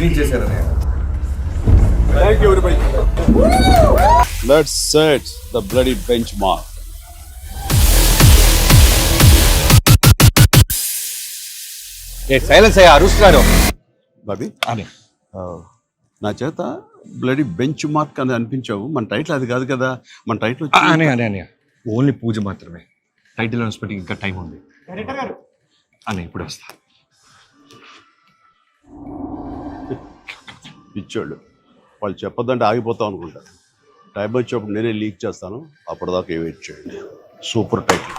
Finish చేశారనే. Thank you everybody. Let's set the bloody benchmark. Silence అయ్యా అరుస్తున్నారు. బాబీ అని నా చేత బ్లడీ బెంచ్ మార్క్ అని అనిపించావు. మన టైటిల్ అది కాదు కదా. మన టైటిల్ అని అని అని ఓన్లీ పూజ మాత్రమే. టైటిల్ అనౌన్స్మెంట్ ఇంకా టైం ఉంది అని ఇప్పుడు వస్తా. ఇచ్చాడు. వాళ్ళు చెప్పొద్దంటే ఆగిపోతాం అనుకుంటా. టైం వచ్చేప్పుడు నేనే లీక్ చేస్తాను. అప్పటిదాకా వెయిట్ చేయండి. Super title.